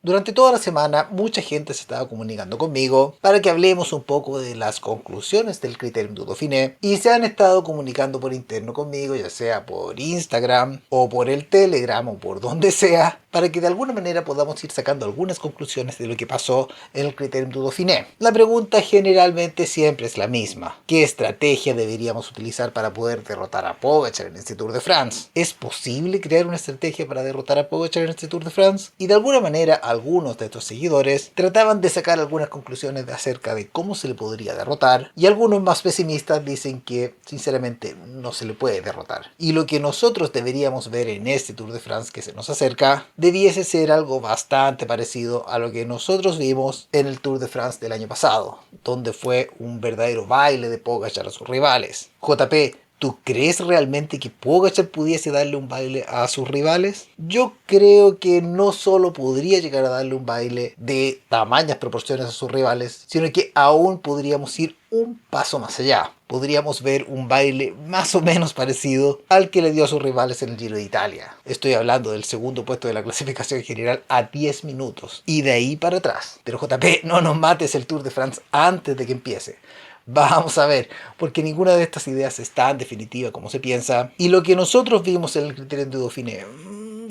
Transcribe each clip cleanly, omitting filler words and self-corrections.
Durante toda la semana mucha gente se estaba comunicando conmigo para que hablemos un poco de las conclusiones del Criterium du Dauphiné y se han estado comunicando por interno conmigo, ya sea por Instagram o por el Telegram o por donde sea, para que de alguna manera podamos ir sacando algunas conclusiones de lo que pasó en el Criterium du Dauphiné. La pregunta generalmente siempre es la misma: ¿qué estrategia deberíamos utilizar para poder derrotar a Pogačar en este Tour de France? ¿Es posible crear una estrategia para derrotar a Pogačar en este Tour de France? Y de alguna manera algunos de estos seguidores trataban de sacar algunas conclusiones acerca de cómo se le podría derrotar, y algunos más pesimistas dicen que sinceramente no se le puede derrotar. Y lo que nosotros deberíamos ver en este Tour de France que se nos acerca debiese ser algo bastante parecido a lo que nosotros vimos en el Tour de France del año pasado, donde fue un verdadero baile de Pogačar a sus rivales. JP, ¿tú crees realmente que Pogačar pudiese darle un baile a sus rivales? Yo creo que no solo podría llegar a darle un baile de tamañas proporciones a sus rivales, sino que aún podríamos ir un paso más allá. Podríamos ver un baile más o menos parecido al que le dio a sus rivales en el Giro de Italia. Estoy hablando del segundo puesto de la clasificación general a 10 minutos y de ahí para atrás. Pero JP, no nos mates el Tour de France antes de que empiece. Vamos a ver, porque ninguna de estas ideas es tan definitiva como se piensa, y lo que nosotros vimos en el Criterium du Dauphiné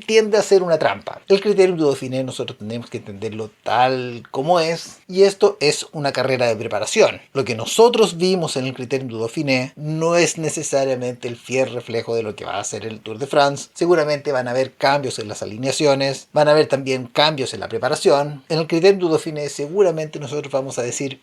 tiende a ser una trampa. El Criterium du Dauphiné nosotros tenemos que entenderlo tal como es, y esto es una carrera de preparación. Lo que nosotros vimos en el Criterium du Dauphiné no es necesariamente el fiel reflejo de lo que va a ser el Tour de France. Seguramente van a haber cambios en las alineaciones, van a haber también cambios en la preparación. En el Criterium du Dauphiné seguramente nosotros vamos a decir,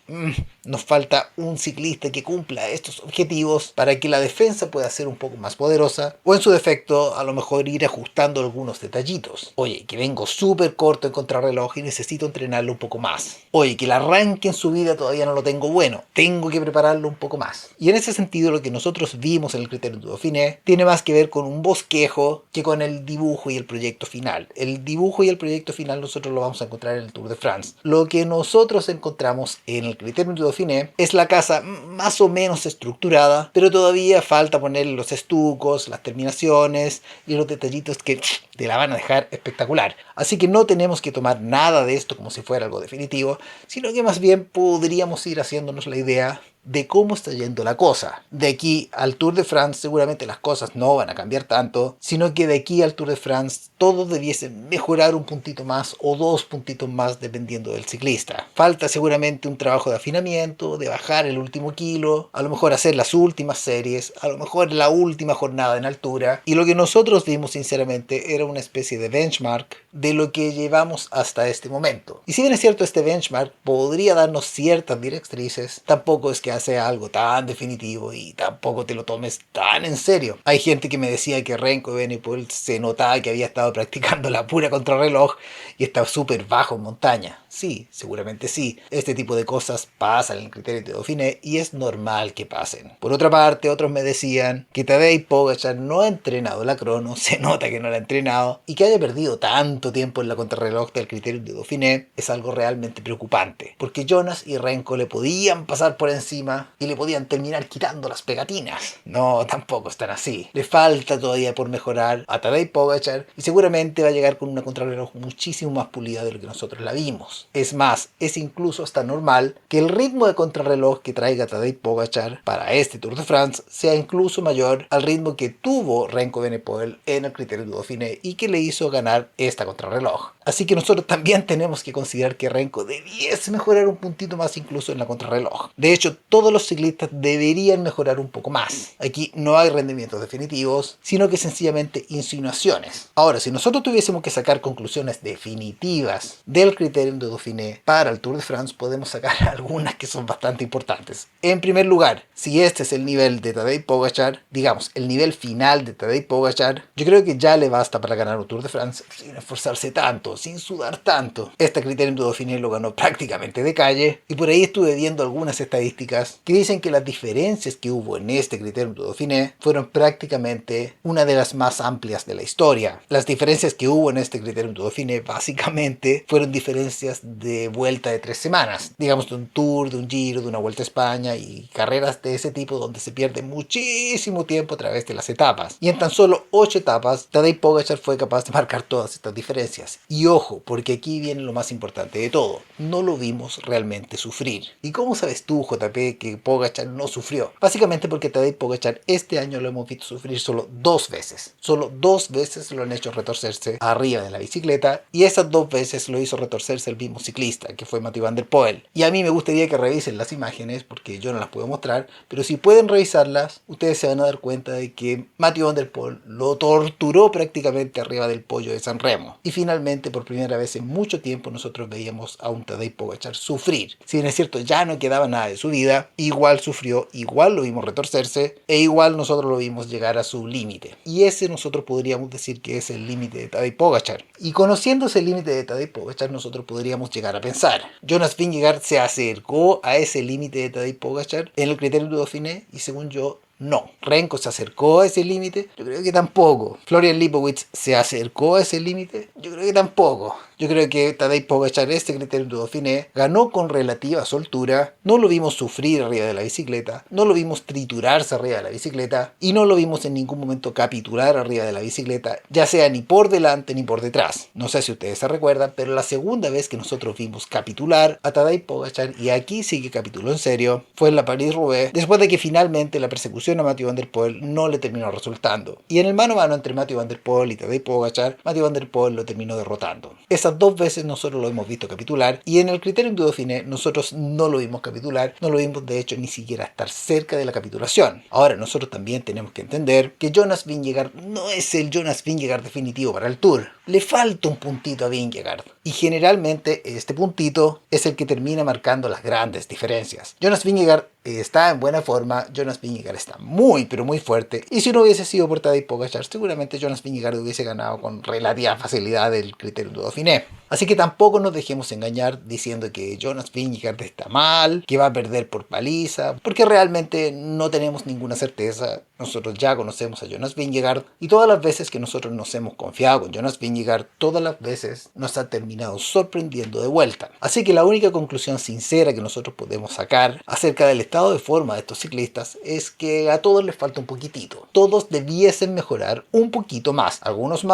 nos falta un ciclista que cumpla estos objetivos para que la defensa pueda ser un poco más poderosa, o en su defecto a lo mejor ir ajustando algunos detallitos. Oye, que vengo súper corto en contrarreloj y necesito entrenarlo un poco más. Oye, que el arranque en subida todavía no lo tengo bueno, tengo que prepararlo un poco más. Y en ese sentido lo que nosotros vimos en el Criterium du Dauphiné tiene más que ver con un bosquejo que con el dibujo y el proyecto final. El dibujo y el proyecto final nosotros lo vamos a encontrar en el Tour de France. Lo que nosotros encontramos en el Criterium du Dauphiné es la casa más o menos estructurada, pero todavía falta ponerle los estucos, las terminaciones y los detallitos que te la van a dejar espectacular. Así que no tenemos que tomar nada de esto como si fuera algo definitivo, sino que más bien podríamos ir haciéndonos la idea de cómo está yendo la cosa. De aquí al Tour de France seguramente las cosas no van a cambiar tanto, sino que de aquí al Tour de France todo debiese mejorar un puntito más o dos puntitos más dependiendo del ciclista. Falta seguramente un trabajo de afinamiento, de bajar el último kilo, a lo mejor hacer las últimas series, a lo mejor la última jornada en altura, y lo que nosotros vimos sinceramente era una especie de benchmark de lo que llevamos hasta este momento. Y si bien es cierto, este benchmark podría darnos ciertas directrices, tampoco es que sea algo tan definitivo y tampoco te lo tomes tan en serio. Hay gente que me decía que Renko Evenepoel se notaba que había estado practicando la pura contrarreloj y estaba súper bajo en montaña. Sí, seguramente sí. Este tipo de cosas pasan en el Criterium du Dauphiné y es normal que pasen. Por otra parte, otros me decían que Tadej Pogačar no ha entrenado la crono, se nota que no la ha entrenado, y que haya perdido tanto tiempo en la contrarreloj del Criterium du Dauphiné es algo realmente preocupante, porque Jonas y Renko le podían pasar por encima y le podían terminar quitando las pegatinas. No, tampoco están así. Le falta todavía por mejorar a Tadej Pogačar y seguramente va a llegar con una contrarreloj muchísimo más pulida de lo que nosotros la vimos. Es más, es incluso hasta normal que el ritmo de contrarreloj que traiga Tadej Pogačar para este Tour de France sea incluso mayor al ritmo que tuvo Renko Evenepoel en el Criterium du Dauphiné y que le hizo ganar esta contrarreloj. Así que nosotros también tenemos que considerar que Renko debiese mejorar un puntito más incluso en la contrarreloj. De hecho, todos los ciclistas deberían mejorar un poco más. Aquí no hay rendimientos definitivos, sino que sencillamente insinuaciones. Ahora, si nosotros tuviésemos que sacar conclusiones definitivas del Criterium du Dauphiné para el Tour de France, podemos sacar algunas que son bastante importantes. En primer lugar, si este es el nivel de Tadej Pogačar, digamos, el nivel final de Tadej Pogačar, yo creo que ya le basta para ganar un Tour de France sin esforzarse tanto, sin sudar tanto. Este Criterium du Dauphiné lo ganó prácticamente de calle, y por ahí estuve viendo algunas estadísticas que dicen que las diferencias que hubo en este Criterium du Dauphiné fueron prácticamente una de las más amplias de la historia. Las diferencias que hubo en este Criterium du Dauphiné básicamente fueron diferencias de vuelta de 3 semanas, digamos de un Tour, de un Giro, de una Vuelta a España y carreras de ese tipo donde se pierde muchísimo tiempo a través de las etapas. Y en tan solo 8 etapas, Tadej Pogačar fue capaz de marcar todas estas diferencias. Y ojo, porque aquí viene lo más importante de todo, no lo vimos realmente sufrir. ¿Y cómo sabes tú, JP, que Pogačar no sufrió? Básicamente porque Tadej Pogačar este año lo hemos visto sufrir solo 2 veces. Solo 2 veces lo han hecho retorcerse arriba de la bicicleta y esas 2 veces lo hizo retorcerse el mismo ciclista, que fue Mathieu van der Poel. Y a mí me gustaría que revisen las imágenes porque yo no las puedo mostrar, pero si pueden revisarlas, ustedes se van a dar cuenta de que Mathieu van der Poel lo torturó prácticamente arriba del pollo de San Remo. Y finalmente, por primera vez en mucho tiempo, nosotros veíamos a un Tadej Pogačar sufrir. Si bien es cierto, ya no quedaba nada de su vida, igual sufrió, igual lo vimos retorcerse e igual nosotros lo vimos llegar a su límite. Y ese nosotros podríamos decir que es el límite de Tadej Pogačar. Y conociendo ese límite de Tadej Pogačar, nosotros podríamos llegar a pensar: Jonas Vingegaard se acercó a ese límite de Tadej Pogačar en el Criterium du Dauphiné, y según yo, no. Renko se acercó a ese límite, yo creo que tampoco. Florian Lipowitz se acercó a ese límite, yo creo que tampoco. Yo creo que Tadej Pogačar este Criterium du Dauphiné ganó con relativa soltura, no lo vimos sufrir arriba de la bicicleta, no lo vimos triturarse arriba de la bicicleta y no lo vimos en ningún momento capitular arriba de la bicicleta, ya sea ni por delante ni por detrás. No sé si ustedes se recuerdan, pero la segunda vez que nosotros vimos capitular a Tadej Pogačar, y aquí sí que capituló en serio, fue en la París-Roubaix, después de que finalmente la persecución a Mathieu van der Poel no le terminó resultando. Y en el mano a mano entre Mathieu van der Poel y Tadej Pogačar, Mathieu van der Poel lo terminó derrotando. Esas 2 veces nosotros lo hemos visto capitular, y en el Criterium du Dauphiné nosotros no lo vimos capitular, no lo vimos de hecho ni siquiera estar cerca de la capitulación. Ahora nosotros también tenemos que entender que Jonas Vingegaard no es el Jonas Vingegaard definitivo para el Tour. Le falta un puntito a Vingegaard, y generalmente este puntito es el que termina marcando las grandes diferencias. Jonas Vingegaard está en buena forma, Jonas Vingegaard está muy pero muy fuerte, y si no hubiese sido por Tadej Pogačar, seguramente Jonas Vingegaard hubiese ganado con relativa facilidad el Criterium du Dauphiné. Así que tampoco nos dejemos engañar diciendo que Jonas Vingegaard está mal, que va a perder por paliza, porque realmente no tenemos ninguna certeza. Nosotros ya conocemos a Jonas Vingegaard, y todas las veces que nosotros nos hemos confiado con Jonas Vingegaard, todas las veces nos ha terminado sorprendiendo de vuelta. Así que la única conclusión sincera que nosotros podemos sacar acerca del estado de forma de estos ciclistas es que a todos les falta un poquitito. Todos debiesen mejorar un poquito más, algunos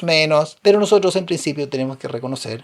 menos, pero nosotros en principio tenemos que reconocer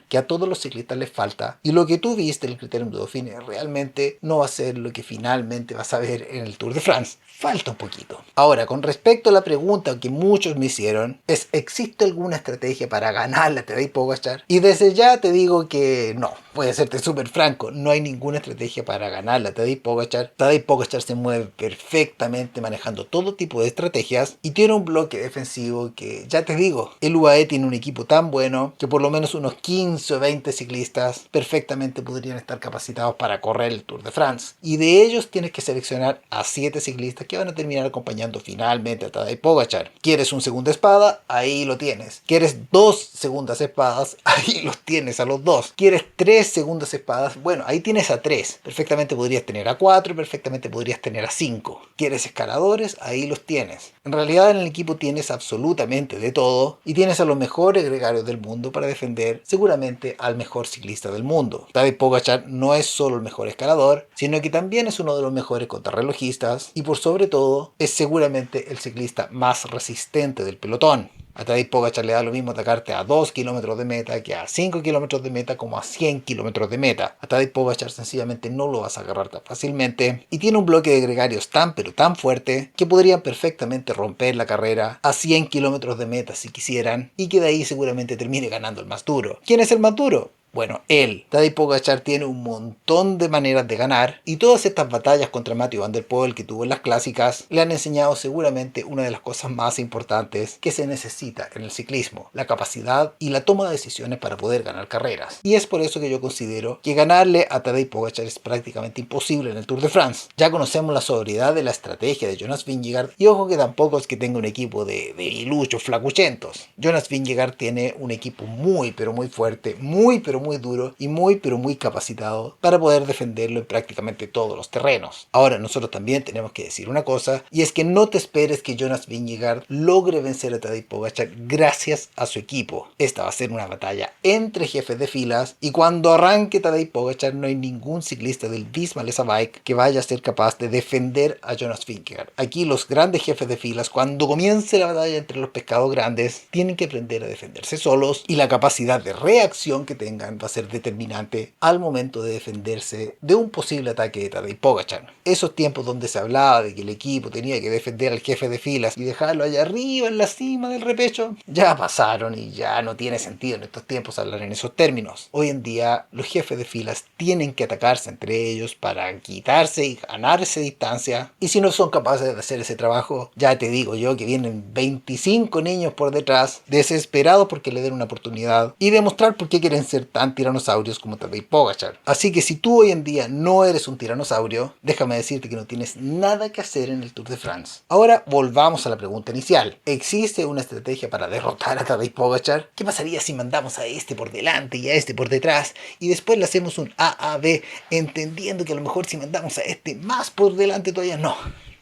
que a todos los ciclistas les falta, y lo que tú viste en el Criterium du Dauphiné realmente no va a ser lo que finalmente vas a ver en el Tour de France. Falta un poquito. Ahora, con respecto a la pregunta que muchos me hicieron, es: ¿existe alguna estrategia para ganarle a Tadej Pogačar? Y desde ya te digo que no. Voy a serte súper franco, no hay ninguna estrategia para ganarle a Tadej Pogačar. Tadej Pogačar se mueve perfectamente manejando todo tipo de estrategias y tiene un bloque defensivo que, ya te digo, el UAE tiene un equipo tan bueno que por lo menos unos 15 o 20 ciclistas perfectamente podrían estar capacitados para correr el Tour de France. Y de ellos tienes que seleccionar a 7 ciclistas que van a terminar acompañando finalmente a Tadej Pogačar. ¿Quieres un segunda espada? Ahí lo tienes. ¿Quieres 2 segundas espadas? Ahí los tienes a los 2. ¿Quieres 3 segundas espadas? Bueno, ahí tienes a 3. Perfectamente podrías tener a 4, perfectamente podrías tener a 5. ¿Quieres escaladores? Ahí los tienes. En realidad en el equipo tienes absolutamente de todo, y tienes a los mejores gregarios del mundo para defender seguramente al mejor ciclista del mundo. Tadej Pogačar no es solo el mejor escalador, sino que también es uno de los mejores contrarrelojistas, y por sobre todo es seguramente el ciclista más resistente del pelotón. A Tadej Pogačar le da lo mismo atacarte a 2 kilómetros de meta que a 5 kilómetros de meta, como a 100 kilómetros de meta. A Tadej Pogačar sencillamente no lo vas a agarrar tan fácilmente, y tiene un bloque de gregarios tan pero tan fuerte que podrían perfectamente romper la carrera a 100 kilómetros de meta si quisieran, y que de ahí seguramente termine ganando el más duro. ¿Quién es el más duro? Bueno, él. Tadej Pogačar tiene un montón de maneras de ganar, y todas estas batallas contra Mathieu van der Poel que tuvo en las clásicas le han enseñado seguramente una de las cosas más importantes que se necesita en el ciclismo: la capacidad y la toma de decisiones para poder ganar carreras. Y es por eso que yo considero que ganarle a Tadej Pogačar es prácticamente imposible en el Tour de France. Ya conocemos la sobriedad de la estrategia de Jonas Vingegaard, y ojo que tampoco es que tenga un equipo de iluchos flacuchentos. Jonas Vingegaard tiene un equipo muy pero muy fuerte, muy pero muy muy duro y muy pero muy capacitado para poder defenderlo en prácticamente todos los terrenos. Ahora nosotros también tenemos que decir una cosa, y es que no te esperes que Jonas Vingegaard logre vencer a Tadej Pogačar gracias a su equipo. Esta va a ser una batalla entre jefes de filas, y cuando arranque Tadej Pogačar no hay ningún ciclista del Visma Lease Bike que vaya a ser capaz de defender a Jonas Vingegaard. Aquí los grandes jefes de filas, cuando comience la batalla entre los pescados grandes, tienen que aprender a defenderse solos, y la capacidad de reacción que tengan va a ser determinante al momento de defenderse de un posible ataque de Tadej Pogačar. Esos tiempos donde se hablaba de que el equipo tenía que defender al jefe de filas y dejarlo allá arriba en la cima del repecho, ya pasaron y ya no tiene sentido en estos tiempos hablar en esos términos. Hoy en día los jefes de filas tienen que atacarse entre ellos para quitarse y ganarse distancia, y si no son capaces de hacer ese trabajo, ya te digo yo que vienen 25 niños por detrás desesperados porque le den una oportunidad y demostrar por qué quieren ser tan tiranosaurios como Tadej Pogačar. Así que si tú hoy en día no eres un tiranosaurio, déjame decirte que no tienes nada que hacer en el Tour de France. Ahora volvamos a la pregunta inicial. ¿Existe una estrategia para derrotar a Tadej Pogačar? ¿Qué pasaría si mandamos a este por delante y a este por detrás y después le hacemos un A-A-B, entendiendo que a lo mejor si mandamos a este más por delante todavía no?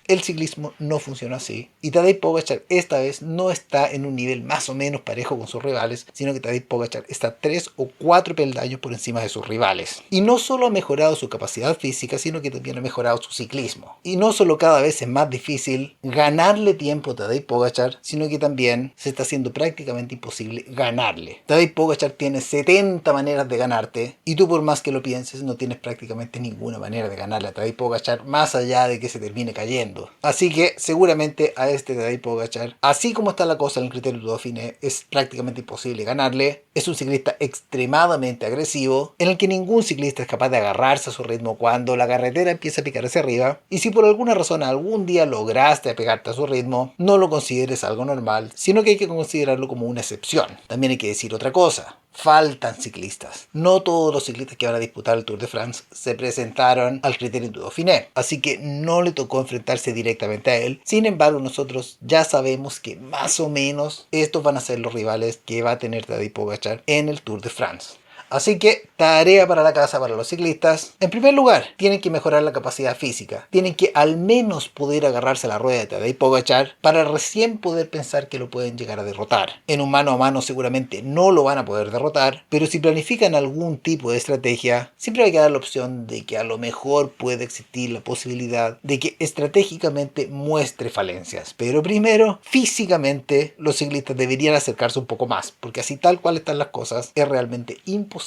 El ciclismo no funciona así, y Tadej Pogačar esta vez no está en un nivel más o menos parejo con sus rivales, sino que Tadej Pogačar está 3 o 4 peldaños por encima de sus rivales. Y no solo ha mejorado su capacidad física, sino que también ha mejorado su ciclismo. Y no solo cada vez es más difícil ganarle tiempo a Tadej Pogačar, sino que también se está haciendo prácticamente imposible ganarle. Tadej Pogačar tiene 70 maneras de ganarte, y tú por más que lo pienses no tienes prácticamente ninguna manera de ganarle a Tadej Pogačar más allá de que se termine cayendo. Así que seguramente a este Tadej Pogačar, así como está la cosa en el Criterium du Dauphiné, es prácticamente imposible ganarle. Es un ciclista extremadamente agresivo, en el que ningún ciclista es capaz de agarrarse a su ritmo cuando la carretera empieza a picar hacia arriba, y si por alguna razón algún día lograste apegarte a su ritmo, no lo consideres algo normal, sino que hay que considerarlo como una excepción. También hay que decir otra cosa. Faltan ciclistas. No todos los ciclistas que van a disputar el Tour de France se presentaron al Criterium du Dauphiné, así que no le tocó enfrentarse directamente a él. Sin embargo, nosotros ya sabemos que más o menos estos van a ser los rivales que va a tener Tadej Pogačar en el Tour de France. Así que, tarea para la casa para los ciclistas. En primer lugar, tienen que mejorar la capacidad física. Tienen que al menos poder agarrarse a la rueda de Tadej Pogačar para recién poder pensar que lo pueden llegar a derrotar. En un mano a mano seguramente no lo van a poder derrotar, pero si planifican algún tipo de estrategia, siempre va a quedar la opción de que a lo mejor puede existir la posibilidad de que estratégicamente muestre falencias. Pero primero, físicamente, los ciclistas deberían acercarse un poco más, porque así tal cual están las cosas, es realmente imposible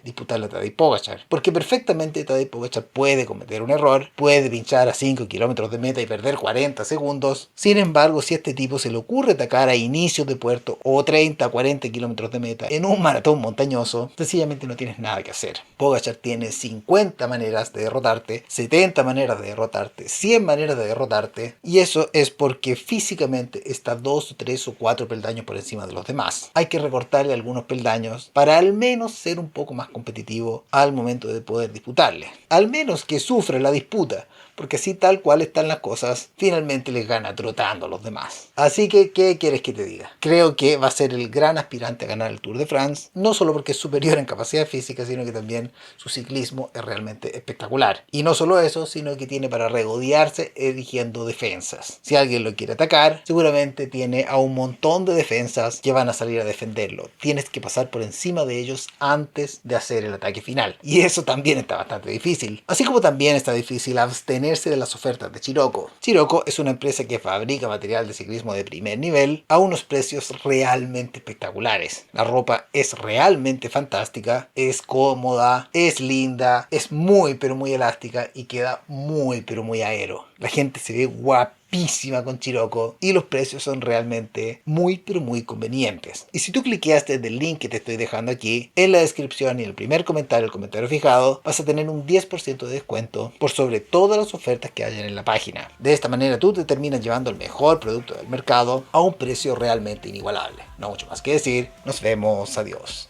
disputarle a Tadej Pogačar, porque perfectamente Tadej Pogačar puede cometer un error, puede pinchar a 5 kilómetros de meta y perder 40 segundos. Sin embargo, si a este tipo se le ocurre atacar a inicios de puerto o 30 40 kilómetros de meta en un maratón montañoso, sencillamente no tienes nada que hacer. Pogačar tiene 50 maneras de derrotarte, 70 maneras de derrotarte, 100 maneras de derrotarte, y eso es porque físicamente está 2, 3 o 4 peldaños por encima de los demás. Hay que recortarle algunos peldaños para al menos ser un poco más competitivo al momento de poder disputarle. Al menos que sufra la disputa, porque así tal cual están las cosas, finalmente les gana trotando a los demás. Así que, ¿qué quieres que te diga? Creo que va a ser el gran aspirante a ganar el Tour de France, no solo porque es superior en capacidad física, sino que también su ciclismo es realmente espectacular. Y no solo eso, sino que tiene para regodearse eligiendo defensas. Si alguien lo quiere atacar, seguramente tiene a un montón de defensas que van a salir a defenderlo. Tienes que pasar por encima de ellos antes de hacer el ataque final. Y eso también está bastante difícil. Así como también está difícil abstenerse de las ofertas de Scirocco. Scirocco es una empresa que fabrica material de ciclismo de primer nivel a unos precios realmente espectaculares. La ropa es realmente fantástica, es cómoda, es linda, es muy pero muy elástica y queda muy pero muy aero. La gente se ve guapísima con Scirocco y los precios son realmente muy pero muy convenientes. Y si tú cliqueaste del link que te estoy dejando aquí, en la descripción y en el primer comentario, el comentario fijado, vas a tener un 10% de descuento por sobre todas las ofertas que hayan en la página. De esta manera tú te terminas llevando el mejor producto del mercado a un precio realmente inigualable. No mucho más que decir, nos vemos, adiós.